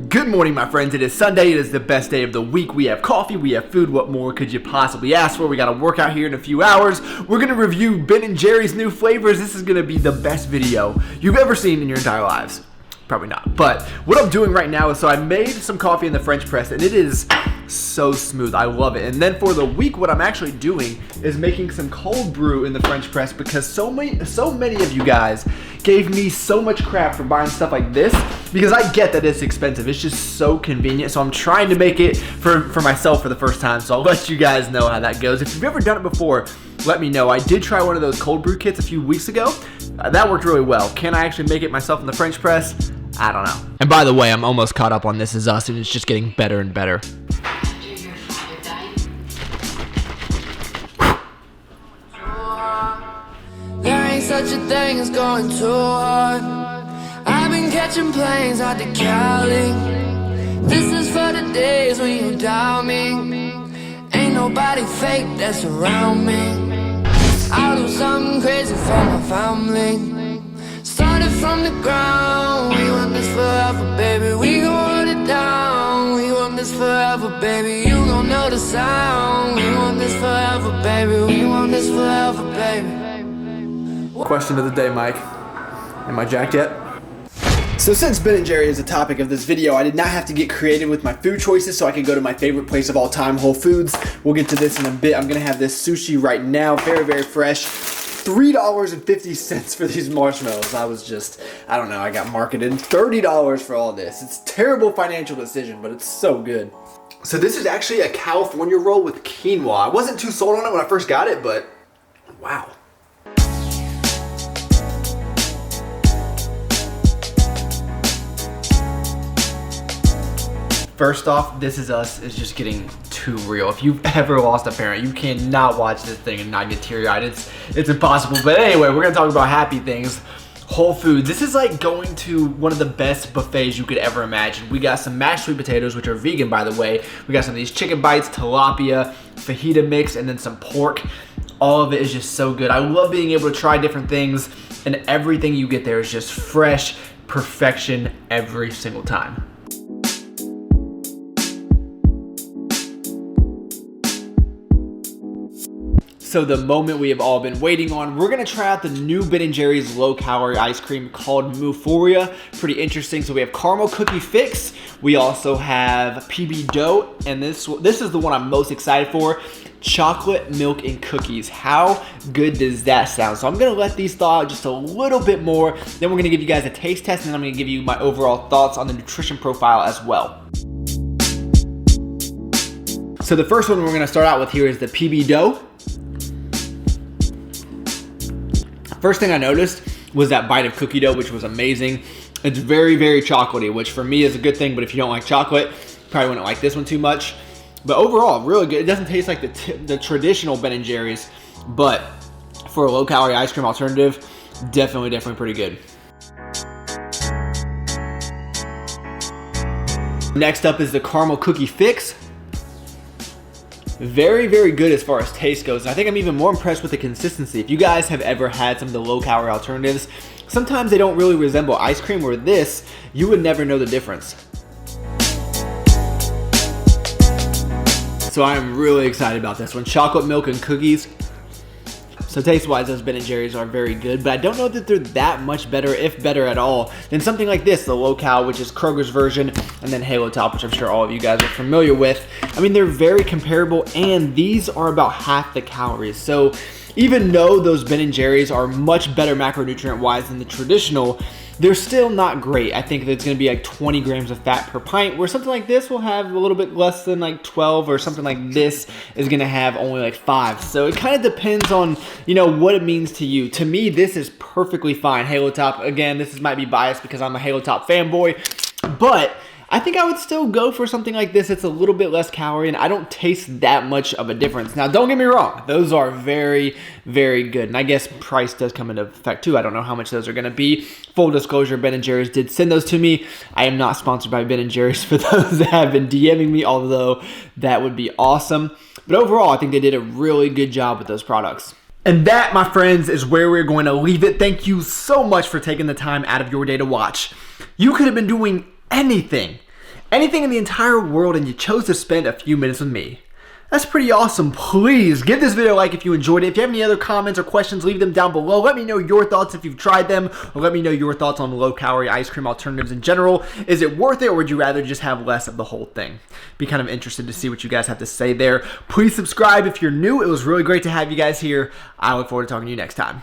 Good morning, my friends. It is Sunday. It is the best day of the week. We have coffee, we have food. What more could you possibly ask for? We got a workout here in a few hours. We're going to review Ben & Jerry's new flavors. This is going to be the best video you've ever seen in your entire lives. Probably not. But what I'm doing right now is, so I made some coffee in the French press, and it is so smooth. I love it. And then for the week, what I'm actually doing is making some cold brew in the French press, because so many of you guys gave me so much crap for buying stuff like this, because I get that it's expensive. It's just so convenient. So I'm trying to make it for myself for the first time. So I'll let you guys know how that goes. If you've ever done it before, let me know. I did try one of those cold brew kits a few weeks ago. That worked really well. Can I actually make it myself in the French press? I don't know. And by the way, I'm almost caught up on This Is Us, and it's just getting better and better. There ain't such a thing as going too hard. I've been catching planes out to Cali. This is for the days when you doubt me. Ain't nobody fake that's around me. I'll do something crazy for my family. Started from the ground. We want this forever, baby. We gon' hold it down. We want this forever, baby. You gon' know the sound. We want this forever, baby. We want this forever, baby. Question of the day, Mike. Am I jacked yet? So since Ben & Jerry is the topic of this video, I did not have to get creative with my food choices, so I could go to my favorite place of all time, Whole Foods. We'll get to this in a bit. I'm gonna have this sushi right now, very, very fresh. $3.50 for these marshmallows. I don't know, I got marketed $30 for all this. It's a terrible financial decision, but it's so good. So this is actually a California roll with quinoa. I wasn't too sold on it when I first got it, but wow. First off, This Is Us is just getting too real. If you've ever lost a parent, you cannot watch this thing and not get teary-eyed. It's impossible. But anyway, we're gonna talk about happy things. Whole Foods. This is like going to one of the best buffets you could ever imagine. We got some mashed sweet potatoes, which are vegan, by the way. We got some of these chicken bites, tilapia, fajita mix, and then some pork. All of it is just so good. I love being able to try different things, and everything you get there is just fresh perfection every single time. So the moment we have all been waiting on, we're gonna try out the new Ben & Jerry's low-calorie ice cream called Moo-Phoria. Pretty interesting. So we have caramel cookie fix. We also have PB dough, and this is the one I'm most excited for. Chocolate, milk, and cookies. How good does that sound? So I'm gonna let these thaw out just a little bit more. Then we're gonna give you guys a taste test, and then I'm gonna give you my overall thoughts on the nutrition profile as well. So the first one we're gonna start out with here is the PB dough. First thing I noticed was that bite of cookie dough, which was amazing. It's very, very chocolatey, which for me is a good thing, but if you don't like chocolate, probably wouldn't like this one too much. But overall, really good. It doesn't taste like the traditional Ben & Jerry's, but for a low-calorie ice cream alternative, definitely pretty good. Next up is the caramel cookie fix. Very, very good as far as taste goes. And I think I'm even more impressed with the consistency. If you guys have ever had some of the low-calorie alternatives, sometimes they don't really resemble ice cream, where this, you would never know the difference. So I am really excited about this one. Chocolate, milk, and cookies. So taste-wise, those Ben & Jerry's are very good, but I don't know that they're that much better, if better at all, than something like this, the low-cal, which is Kroger's version, and then Halo Top, which I'm sure all of you guys are familiar with. I mean, they're very comparable, and these are about half the calories. So even though those Ben & Jerry's are much better macronutrient-wise than the traditional, they're still not great. I think that it's gonna be like 20 grams of fat per pint, where something like this will have a little bit less than like 12, or something like this is gonna have only like 5. So it kind of depends on, you know, what it means to you. To me, this is perfectly fine. Halo Top, again, this might be biased because I'm a Halo Top fanboy, but I think I would still go for something like this. It's a little bit less calorie, and I don't taste that much of a difference. Now, don't get me wrong. Those are very, very good. And I guess price does come into effect, too. I don't know how much those are going to be. Full disclosure, Ben & Jerry's did send those to me. I am not sponsored by Ben & Jerry's for those that have been DMing me, although that would be awesome. But overall, I think they did a really good job with those products. And that, my friends, is where we're going to leave it. Thank you so much for taking the time out of your day to watch. You could have been doing anything in the entire world, and you chose to spend a few minutes with me. That's pretty awesome. Please give this video a like if you enjoyed it. If you have any other comments or questions, leave them down below. Let me know your thoughts if you've tried them, or let me know your thoughts on low-calorie ice cream alternatives in general. Is it worth it, or would you rather just have less of the whole thing? Be kind of interested to see what you guys have to say there. Please subscribe if you're new. It was really great to have you guys here. I look forward to talking to you next time.